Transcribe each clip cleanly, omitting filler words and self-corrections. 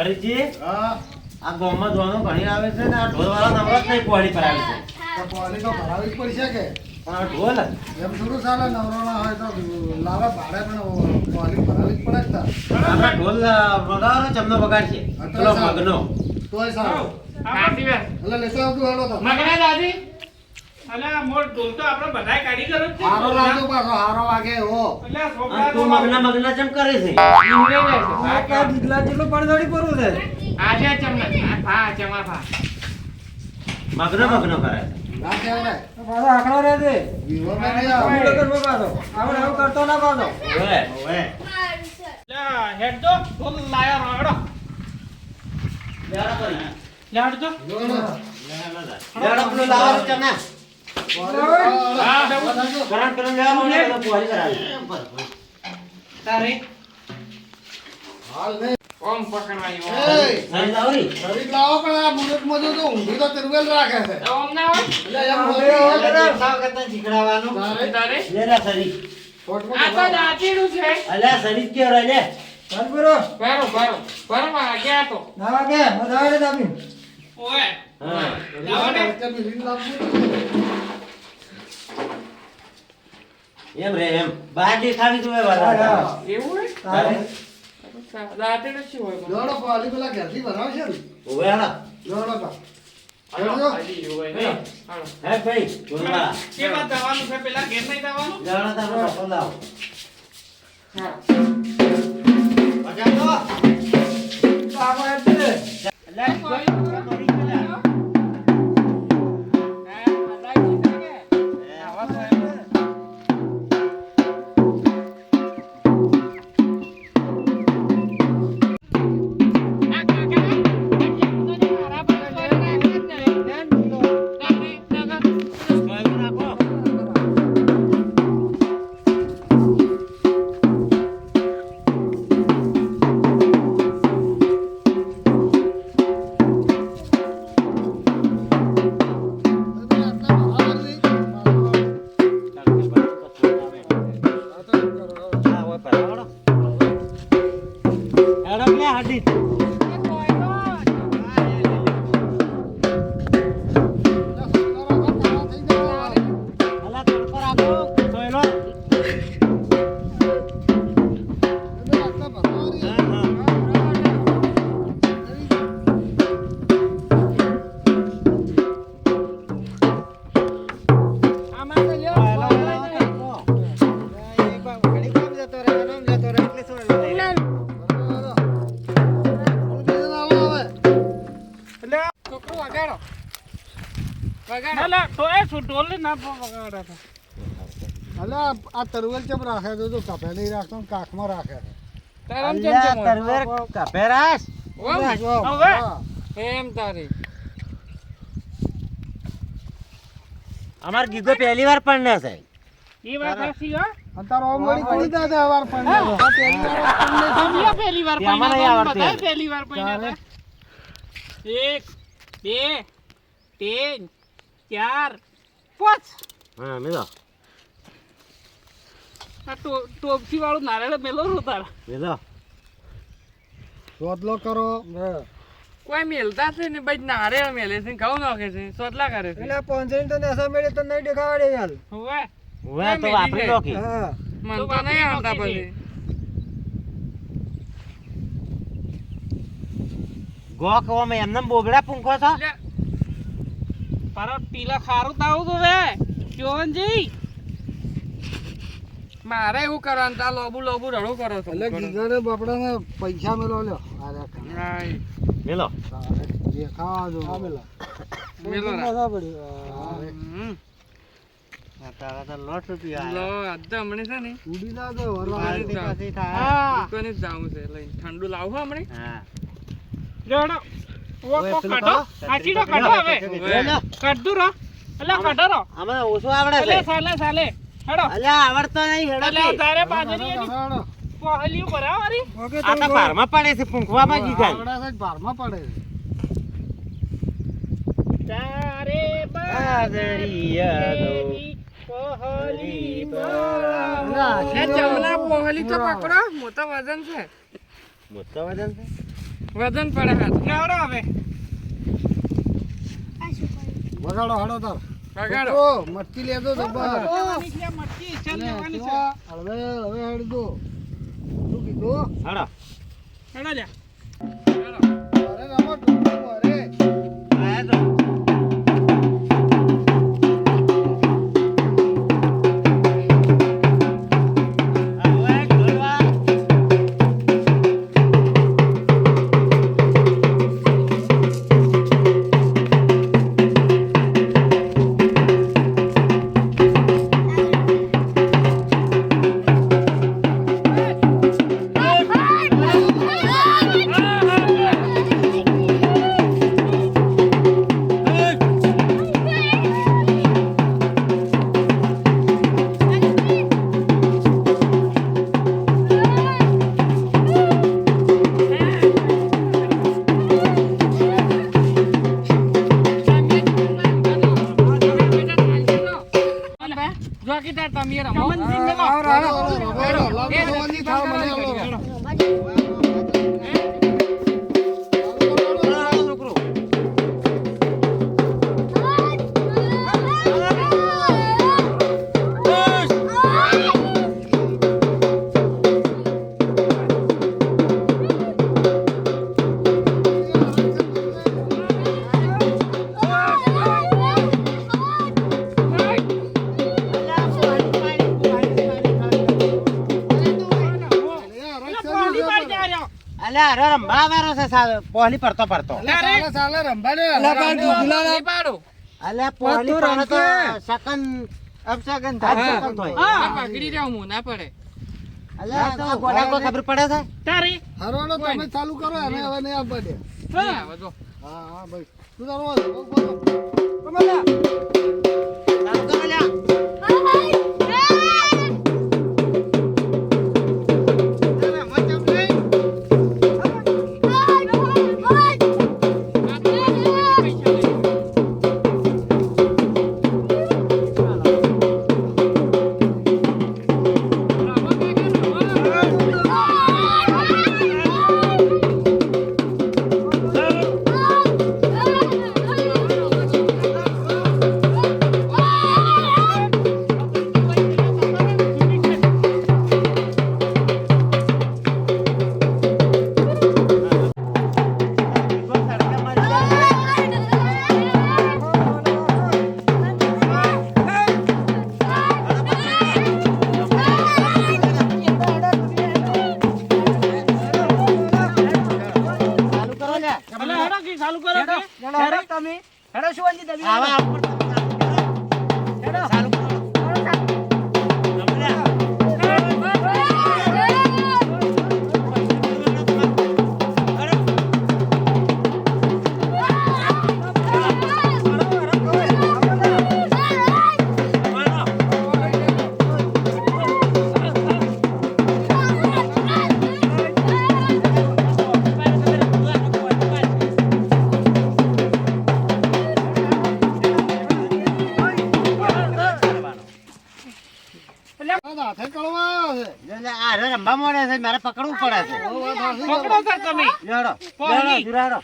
ફરીજી આ ગામમાં જોવાનું ઘણી આવે છે ને આ ઢોલવાળા નવરાત નહીં પોળી પર આવે છે તો પોલી તો ભરાવી જ પડશે કે પણ આ ઢોલ એમ થોડું ચાલે નવરાણા હોય તો લાવે ભાડે પણ પોલી ભરાવી જ પડે જ તાર. આપણા ઢોલ વગાડવાનો ચમનો વગાડશે પેલો મગનો તોય સારું સાચી વાત. એટલે લેતા આવતું હેડો તો મગના દાદી અલ્યા મોર ઢોલ તો આપણે બધાય કારીગરો જ છે. હારો લાગતો પાછો હારો વાગે એવો અલ્યા અને છોકરા તું મગના ચમ કરે છે દીકલા જેટલું પડદોડી પરવું છે આજે ચમના ભા ચમા ભા મગનો કરે ના કહેવાય પાછો આંકડો રહે છે વિવાહમાં નહીં આવે. આપણે કરવો પાછો આપણે એવું કરતો ના પાછો ઓવે ઓવે અલ્યા હેડ દો ઢોલ લાયો રગડો લેડો કરી હેડ દો જોડો. લેડો પેલું લાવવાનું ચમના હા કરંટ લેવાનું ને બધું પોળી કરાવે તારે હાલ નહીં. ઓમ પકડાયો એય, સારી લાવરી શરીર લાવો પણ આ મુહૂર્તમાં જો તો ઊંધી તો તરવેલ રાખે છે. ઓમ ના હોય એટલે એમ હા, બોલી હોય બે ને. સાવ કરતા શીખડાવવાનું તારે તારે લેરા સરી ફોટમાં આ તો દાંતીડું છે અલ્યા સરી જ કેવરાય લે ચાલ બરો બરો વાગ્યા તો ના વાગે વધારે દાબી ઓય હા લાવો ને. વચ્ચે મિલીને લાવજો. એમ રે એમ બહાર દેખાવી જોઈએ વાળા એવું હોય તારે દાંતીડું શું હોય જોડો પોલી પેલા ઘરથી ભરાવશે ને. ઓવે હાલો જોડો તા. હાલો હજી એવું હોય નહીં હાલો હે ભાઈ બોલવા કેમાં જવાનું છે પેલા ઘેર નહીં જવાનું જાણો તારો પપ્પા લાવ હા બજાવ તો આવો એટલે અલ્યા કોઈ મરી ગયેલા છોકરો વગાડો વગાડો ના તો એ ઢોલ ના વગાડો અલ્યા આ તરવેલ ચમ રાખે તો જો કપે નહીં રાખતો ને કાખમાં રાખે છે. તારમ અલ્યા તરવેર કપેરાસ હવે હા. એમ તારી અમાર ગીતો પહેલી વાર પણ ના થાય ઈ વાત સાચી હો અને તારો આમ વળી કોની દાદા વાર પણ ના હોય. આ પહેલી વાર જ પણ નહીં થાય. સમજ્યા પહેલી વાર તેમાં નહીં આવડતું. બતાય પહેલી વાર પૈણા ચાલે. 1 2 3 4 5 હા મેલો આ ટોપથી વાળું નારેળ મેલો તારા મેલો શોધલો કરો. કોઈ મેલતા છે ને ભાઈ નારેળ મેલે છે ઘઉં નાખે છે સોટલા કરે છે એટલે પહોંચીને તો નેસા મેળે તો નહીં દેખાડે યાર હવે હવે તો વાપરી લો કે હા મન તો નહીં આવતા પછી ગોખ ઓમે એમને બોગડા પૂંખો છો પારો ટીલા ખારું તાવું તો વે જોવનજી મારે એવું કરવાનું તા લોબુ રડું કરો છો એટલે ગીગાને બાપડાને પૈસા મેલો લ્યો. અરે હાય મેલો તારે જે ખાવા દો. મેલો રા. મજા પડી હમ. તારા તો લોટ રૂપિયા લો અદ્ધા હમણે છે ને ઉડી ના દો વરવા આયા. દે. પછી થાય હા દુકાને જ જાવું છે લઈને ઠંડુ લાવું હમણે હા જોડો ઓ ઓય કો પેલું કાઢો કરો. આચીડો કાઢો હવે લે. કાઢ રો અલ્યા કાઢો રો આમાં ઓછું આવડે છે અલ્યા સાલે હેડો અલ્યા આવડતો નહીં હેડો અલ્યા કે. તારે બાજરી એની હાડો. પહલી બરાબરી ઓકે આ તો બારમાં પડે છે પૂંખવામાં જી થાય આવડા છે જ ભારમાં પડે છે. તારે બાજરી બાજરી પહલી અલ્યા, એ ચમલા પહલી તો પકડો મોટા વજન છે મોટો વજન છે વજન પડે હાથ લેવડો હવે વગાડો હાડો તાર વગાડો ઓ મટકી લેજો જબર મટકી ચાલ લેવાની છે હવે હેડ દો શું કીધું હાડો હેડો જા અરે રામા ટૂંકું અરે આયા તો હવે ઢોલવા જોકીદાર તમે રમો છોકરો અલ્યા અરે રંભા વાળો છે પોહલી પડતો પડતો ચાલે રંભા ને અલ્યા પોહલી પડે તો શકન અપશકન થાય શકન થાય પકડી રહ્યો હું ના પડે અલ્યા તો ગોડા કોઈ ખબર પડે છે તારી હરવાડો તમે ચાલુ કરો અને હવે નહીં આપવા દે હા વધો હા હા ભાઈ તું તારો બોલો ચાલુ કરો લ્યા ચાલુ કરો તમે હેડો શુવનજી તમે આવા ઉપર ચાલુ કરો હાથે કળવા આવ્યો છે આ રંભા મોડે છે મારે પકડવું પડે છે પકડો સર તમે લેડો પોહલી. જુરાડો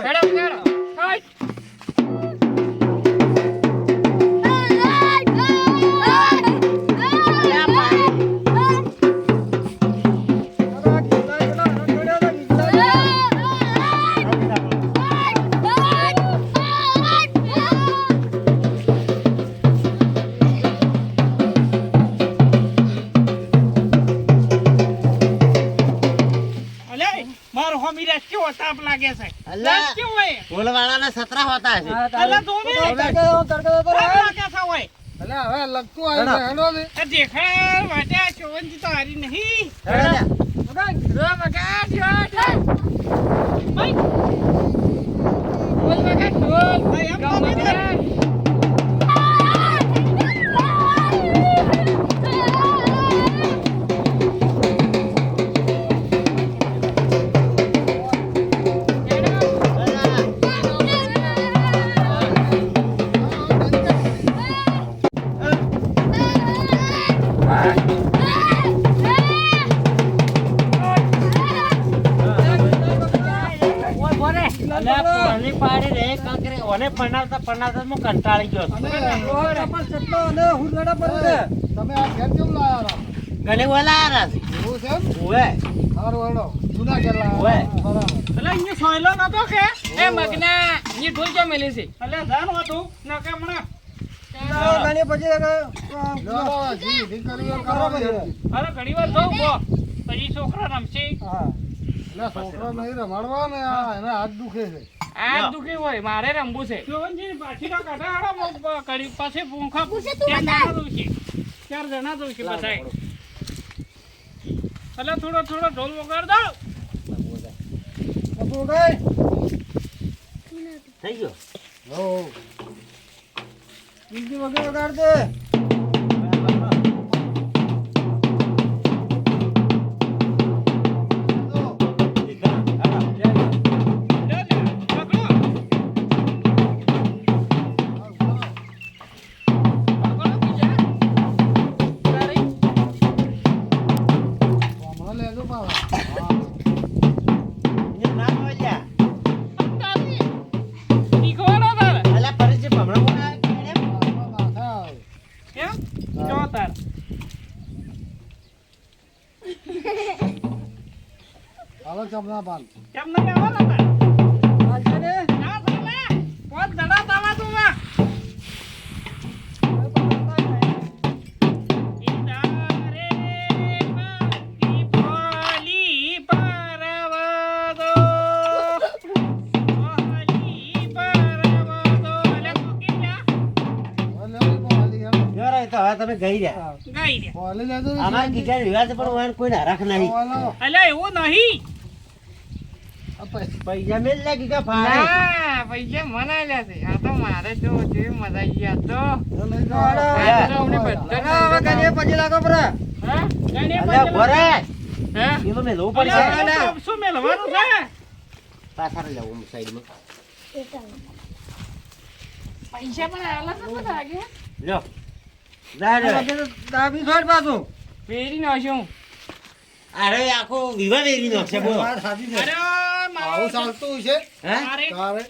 હેડો હેડો હાય મારો હોમીરા કેવો તાપ લાગે છે અલ્યા. કેવો હોય ફૂલવાળાના સતરા હોતા છે અલા તો મે તાપ લાગે છે હોય એટલે હવે લગતું આવ્યું છે હેડો ને આ દેખાય વાટ્યા ચોવનજી તો હારી નહીં હેડો લ્યા. રો વગાડ ભાઈ બોલ વગાડ બોલ ભાઈ એમ તો વગાડ પરણાવતા હું કંટાળી ગયો છું. ઓહો, પણ ચટલો અને હુરગડા પર છે. તમે આ ઘેર કેમ લાયા હતા? ઘણી બોલાયા છે. એવું છે એમ? ઓવે. સારું હેડો. જૂના ઘેર લાયા ઓવે. હતા. બરાબર. એટલે અહીંયા સોયલો નતો કે એ મગના ની ઢોલ ક્યાં મેલી છે એટલે જાણ હતું ન કે હમણાં ગાને પછી લો, લો, જી, જી કરવી હોય કરો પછી. અરે ઘણી વાર જોઉં ગો પછી છોકરા રમશે હા. એટલે છોકરો નહીં રમાડવા ને એને હાથ દુખે છે. આ દુખી હોય મારે રમવું છે જોવનજી પાછી ના કાઢા કરી પાસે પૂંખા ચાર જણા દઉં છે બધાય એટલે થોડો થોડો ઢોલ વગાડ દો કપૂર ગઈ. થઈ ગયો. લો. બીજી વગર વગાડ દે. હમણાં લેજો પાછા. ના બોલ્યા. શીખવાડો તારે અલા ફરીથી ભમરો બોલાવે કેમ? હાથમાં માથા આવે. કેમ જો તાર હાલો ચમના પાન. કેમ નહીં આવવાના તાર આજે ને ના ચાલે પોત દડા તાવા તું માં હવે લેજો પાલી હેડો. જો રે તો હવે તમે ગઈ રહ્યા. પાલી લેજો ને. અમારા ગીટાર વિવાદ પણ હોય ને કોઈ હરખ નહીં. હાલો. અલ્યા એવું નહીં આ પૈસા. પૈસા મેલ લે ગીટા ફાડે. ના પૈસા મનાયેલા છે આ તો મારે જો જે મજા આવી ગયા તો તો લઈ જાઓ. હાલો. આ તો અમને બધાને હવે ગાને પછી લાગો પર. હા ગણે અલ્યા ભરે. હે પેલો મેલવું પડશે. અલ્યા શું મેલવાનું છે પાછળ લેવું સાઈડમાં. પૈસા પણ આલા તો લાગે લ્યો. જા રે. દાબી છોડ પાછું. પેરી નાખ્યું અરે આખો વિવાહ વેરી નાખશે બોલો. વાત સાચી છે. અરે આવું મારો ચાલતું છે. હે? મારે તારે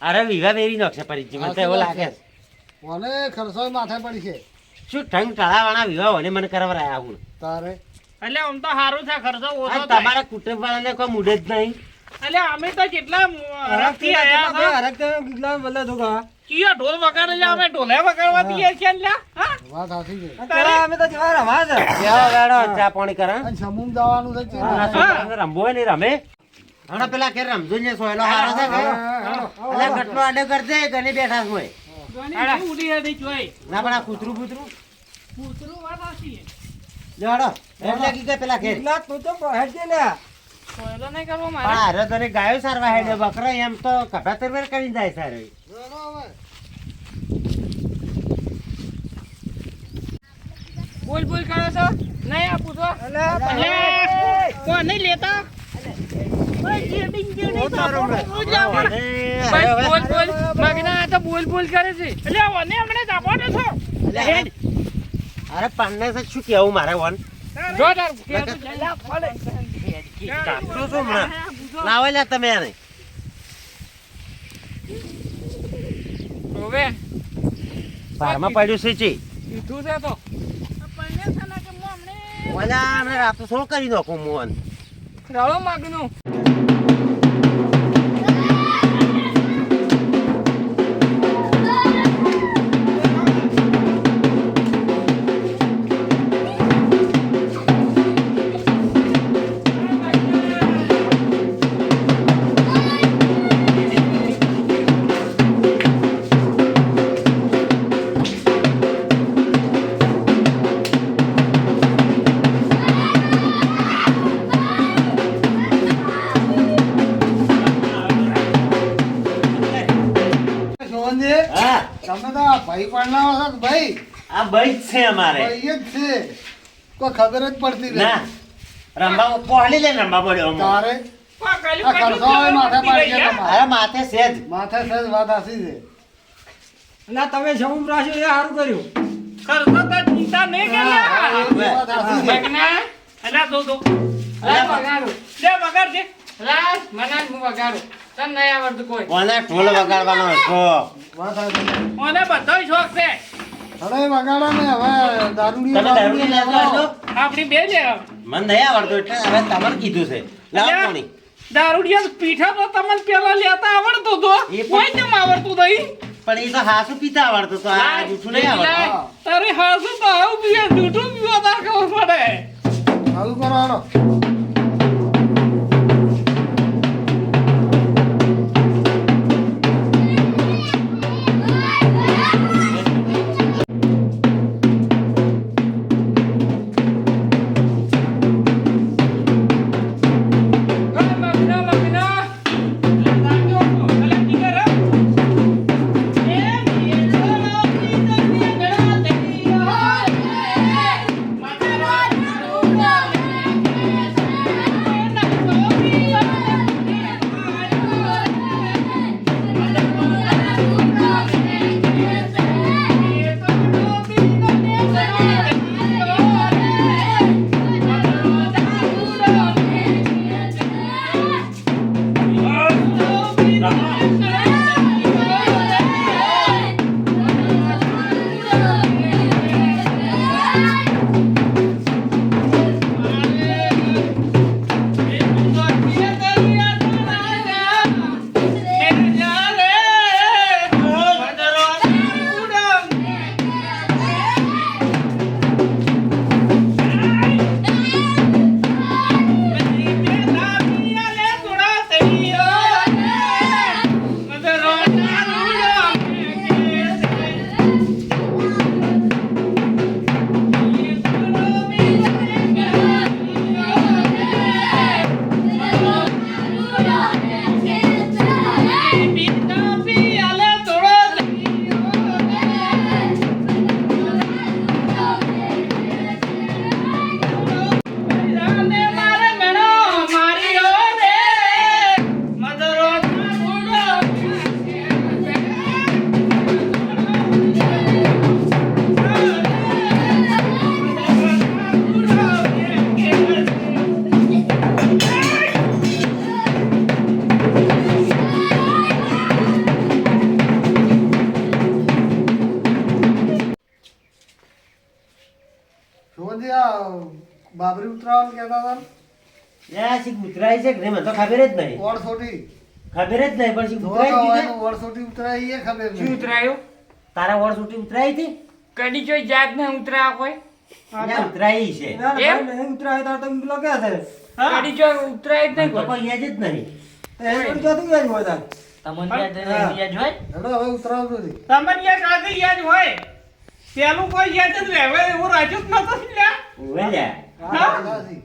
અરે વિવાહ વેરી નાખશે ફરીથી મને તો એવું લાગે છે. કોને ખર્ચો માથે પડી છે. શું ઠંગ ટળાવાળા વિવાહ હોય ને મને કરાવરાયા હું. તારે એટલે આમ તો સારું છે ખર્ચો આ ઓછો થાય તમારા કુટુંબ વાળાને કોઈ મૂડે જ નહીં. એટલે અમે તો કેટલા હરખથી આયા બે હતા હરખ તો ગીતલા બદલે ધોકા. ચિયા ઢોલ વગાડે છે અમે ઢોલે વગાડવા દઈએ છીએ લ્યા હા વાત સાચી છે. અત્યારે અમે તો જેવા રમા છે. કેવો વેડો ચા પાણી કરે? અને સમૂહ જવાનું છે. આ છોકરાને રમવું હોય ને રમે. હમણાં પેલા કે રમજો ને સોયલો હારો છે કે? અલા ગટલો આડો કરજે ગને બેઠા છું એ. ગણી ઉડી હતી જોઈ ના પણ આ કૂતરું બૂતરું પૂતરું વાત આસી લેડો એટલે કી કે પેલા ઘેર ગીતલા તું તો હેડજે લે. સોયલો નહીં કરવો પણ મારે હારે તને ગાયો સારવા હેડે બકરા એમ તો કપા તરવેર કરીને જાય સારો. બોલ બોલ કરો છો નહીં આપું તો અલા, કોણ નહીં લેતા બોલ બોલ કરે છે એટલે ઓને હમણે જાપવાનો છો અરે પાન્ને છે શું કેવું મારે વન જો તાર કાપતો છો હમણાં લાવો લ્યા તમે આને હવે પારમાં પડ્યું છે ચી કીધું છે તો ઓલા હમણાં રાતો શું કરી નાખું મોહન રળો માગનું સોહનજી, હા તમે તો આ ભાઈ પરણાવો છો કે ભાઈ? આ ભાઈ જ છે અમારે ભાઈ જ છે. કોઈ ખબર જ પડતી નથી. ના રંબા પહોળી લે રંબા પડ્યો અમો. તારે આ ખર્ચો હોય માથે પાડી ગયા તમારે. અરે માથે સેજ માથે સહેજ વાત હાચી છે. અલા, તમે સમૂહ રાખ્યો એ સારું કર્યું. કરતો તો ચિંતા નહીં કર્યા એ વાત હાચી છે. મગના અલા દો દો અલા, વગાડો લે વગાડ દે લાલ મનાન હું વગાડું તને નહીં આવડતું કોઈ કોને ઢોલ વગાડવાનો શોખ? વાત આ છે. મને બધોય શોખ છે હવે વગાડો ને હવે દારૂડિયો તમે દારૂડી લેવા આવજો? આપણી બે છે મને નહીં આવડતું એટલે હવે તમને કીધું છે લાવો અલ્યા. પાણી. દારૂડિયા પીઠા તો તમને પેલા લેતા આવડતું તો એ પણ- કોઈ કેમ આવડતું નહીં પણ એ તો હાસુ પીતા આવડતું તો આ જૂઠું નહીં આવડતું. તારે હાસુ તો આવું પીએ જૂઠું પીવા તાર ખબર પડે ચાલુ કરો હાલો. શોભનજી, આ બાબરી ઉતરાવાનું કહેતા હતા ને? લે, આ શીખ ઉતરાય છે કે નહીં? મને તો ખબર જ નહીં. વડસોટી. ખબર જ નહીં પણ શીખ જોવા ઉતરાય હોય હતી તો વડસોટી ઉતરાય એ ખબર શું નહીં. ઉતરાયું તારા વોર સુટી ઉતરાય હતી? કડી જોઈ જાત ને ઉતરા કોઈ લે, ઉતરાય છે. ના, ના, એમ? ભાઈ, નહીં ઉતરાય તાર તમે પેલો ક્યાં છે? કડી જોઈ ઉતરાય જ મને નહીં તો કોઈ કોઈ યાદ જ નહીં. તો એ પણ ક્યાંથી ગયા છે હોય તાર? હેડો હવે ઉતરાવજો નહીં. તમને યાદ આગળ યાદ હોય પેલું કોઈ યાદ જ રહેવે એવું રાખ્યું જ નતું લ્યા ઉવે લે. હા?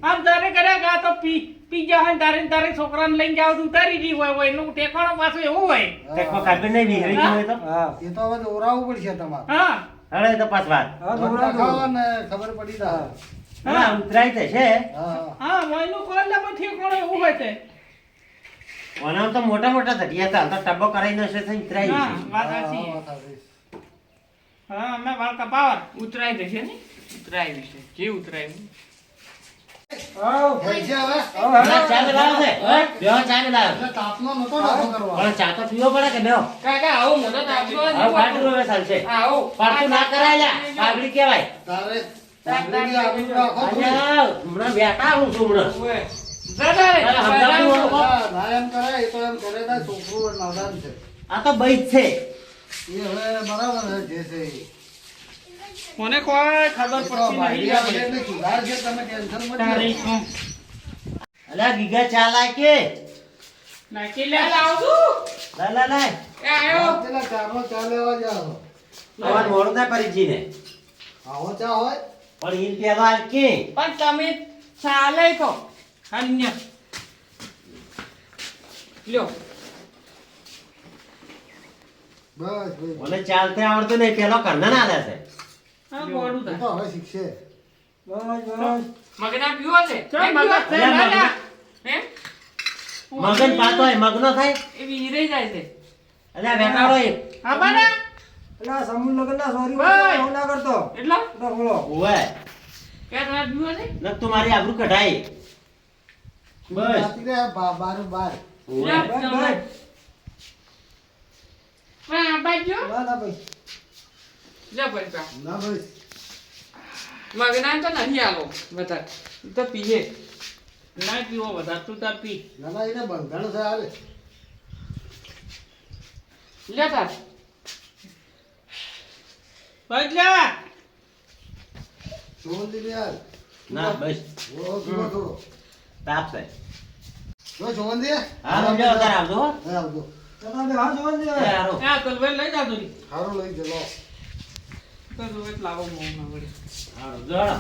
આમ તારે કર્યા ગા તો પી જાય ને તારે છોકરાને લઈને જાવ તો ઉતારી દી હોય એનું ટેકાણો પાછું એવું હોય તે કોઈ ખબર નહીં વિહરી ગયું હોય તો. હા. એ તો હવે દોરાવવું પડશે તમારે. હા હવે તો પાછ વાત. હા, વડલા દોરાવજો. ખાવા ને ખબર પડી જાય. હા, ઉતરાય તો છે. હા. હા મોયનું કોણ પણ ઠેકાણો એવું હોય તે ઓનામ તો મોટા મોટા ધટિયા હતા. તો ટબ્બો કરાઈ નશે તો ઉતરાય હા છે. વાત હા, સાચી વાત સાચી. હા અમે વાળ કપાવર ઉતરાય જશે ને ઉતરાય વિશે જે ઉતરાય આવ. થઈ છે હવે? આવ, ના, હેડો. ચા લાવો છે. બેહો, ચા લાવો. એટલે તાપનો નતો નાખો કરવા. પણ ચા તો પીવો પડે કે બેહો? કાકા આવું મોટો તાપતો હવે પાટલું હવે ચાલશે. આવો પાટલું ના કરાય લ્યા. પાઘડી કહેવાય. તારે તાપની આબરૂ રાખો થોડી. અલ્યા, હમણાં બેઠા હું છું હમણાં. હા, ના એમ કરાય, એ તો એમ કરે તાર છોકરું નાદાન છે. આ તો બૈત છે. એ હવે બરાબર છે જે છે એ. મને કોઈ ખબર એ તો પડતી ભાઈ આવે નહીં એટલે સુધાર છે, તમે ટેન્શન મત લો. તારીખ અલ્યા, ગીગા ચા લાય કે? નાખી લે લાવું લાય, લાય, લાય. એ આયો પેલા ચાનો ચા લેવા જાઓ. તમારે મોડું થાય પરિચયને. આવો ચા હોય? પણ ઈ પેલો હાલ કે? પણ તમે ચાલે તો અન્ય લ્યો બસ બસ. મને ચાલતે આવડતું નહીં. પેલો કરને ના આલે છે. હા મોડું એ થાય તો હવે શીખશે. બસ, બસ. મગના પીવો છે ચાલ, મગજ મગજ. છે ના ના હે મગન પાતો હોય મગનો થાય. એ વીરે જાય છે અલ્યા, બેઠાડો એ. હા બાના એટલે આ સમૂહ લગ્નના સોરી ભાઈ. આવું ના કરતો. એટલા તો બોલો. ઓવે. કે તમે પીવો છે નક તું મારી આબરૂ કઢાઈ. બસ. જાતી રહે બાર બાર. ઓવે. લે, બસ, ચાલો. બસ. હા, આ બાજુ. ના ના ભાઈ લે પૈસા. ના ભાઈ મગના તો નહીં આલો વધારે. તું તો પીએ. ના પીવો વધારે, તું તાર પી. ના ના એને બંધણ છે હાલે લે તાર. બસ લે. સોમનજી ને યાર ના બસ ઓ ધીમો થોડો તાપ છે જો સોમનજી હા રમજો તાર આવજો હો. હે આવજો તમે હા જોવા દે એ હારો. આ તલવાર લઈ જાજો ની. હારો લઈ ગયો તો જો લાવો મોં ના વળી. હારો, જો હારો.